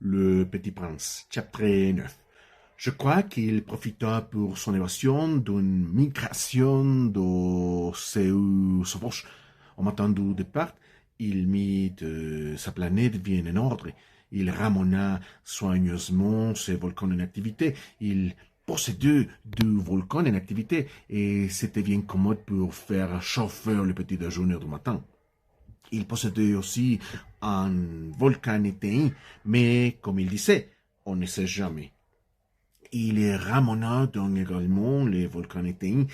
Le Petit Prince, chapitre 9. Je crois qu'il profita pour son évasion d'une migration de ses sauvages. En m'attendant au départ, il mit sa planète bien en ordre. Il ramena soigneusement ses volcans en activité. Il possédait deux volcans en activité et c'était bien commode pour faire chauffer le petit déjeuner du matin. Il possédait aussi un volcan éteint, mais comme il disait, on ne sait jamais. Il ramena donc également les volcans éteints.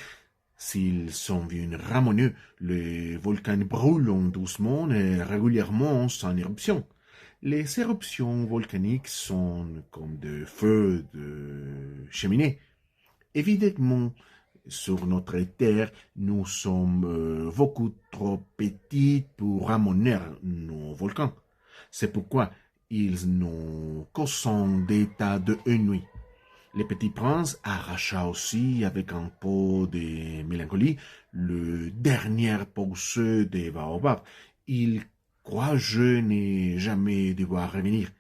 S'ils sont bien ramenés, les volcans brûlent doucement et régulièrement sans éruption. Les éruptions volcaniques sont comme des feux de cheminée. Évidemment, sur notre terre, nous sommes beaucoup trop petits pour ramener nos volcans. C'est pourquoi ils n'ont qu'au son d'état de nuit. Le petit prince arracha aussi avec un peu de mélancolie le dernier pouce des baobabs. Il croit je n'ai jamais devoir revenir.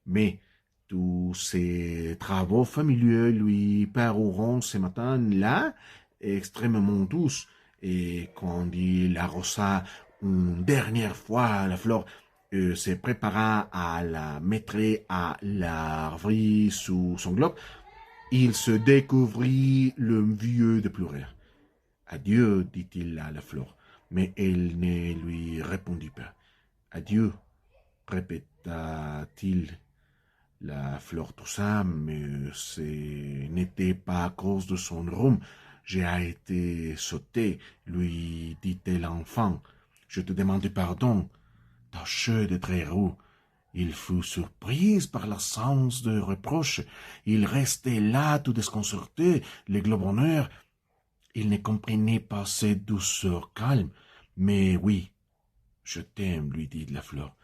Mais tous ses travaux familiers lui paruront ce matin-là extrêmement douces. Et quand il arrosa une dernière fois la fleur, se prépara à la mettre à l'arbre sous son globe, il se découvrit le vieux de pleurer. Adieu, dit-il à la fleur, mais elle ne lui répondit pas. Adieu, répéta-t-il. La fleur toussa, mais ce n'était pas à cause de son rhume. J'ai été sauté, lui dit-elle enfin. Je te demande pardon. Taché de très roux. Il fut surpris par l'absence de reproche. Il restait là, tout déconcerté, le globonneur. Il ne comprenait pas cette douceur calme. Mais oui, je t'aime, lui dit la fleur.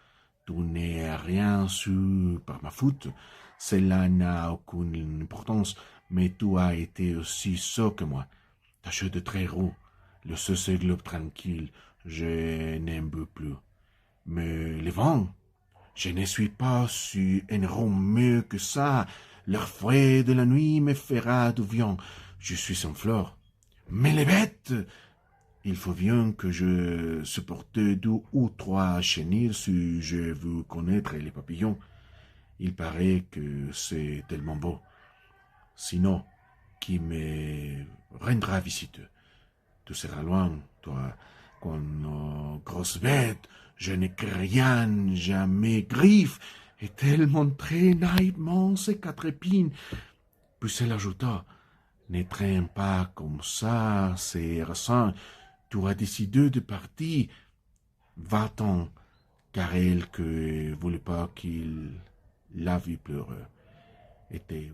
Tu n'es rien su par ma faute. Cela n'a aucune importance, mais tu as été aussi sot que moi. Taché de très roux, le ce globe tranquille, je n'aime plus. Mais les vents, je ne suis pas si mieux que ça. L'air frais de la nuit me fera du bien. Je suis en fleur. Mais les bêtes, il faut bien que je supporte deux ou trois chenilles si je veux connaître les papillons. Il paraît que c'est tellement beau. Sinon, qui me rendra visite? Tu seras loin, toi, quand nos grosses bêtes, je ne rien, jamais griffes, et tellement très naïvement ses quatre épines. Puis elle ajouta, ne traîne pas comme ça, c'est récent. Tu as décidé de partir. Va-t'en, car elle que voulait pas qu'il la vit pleurer. Était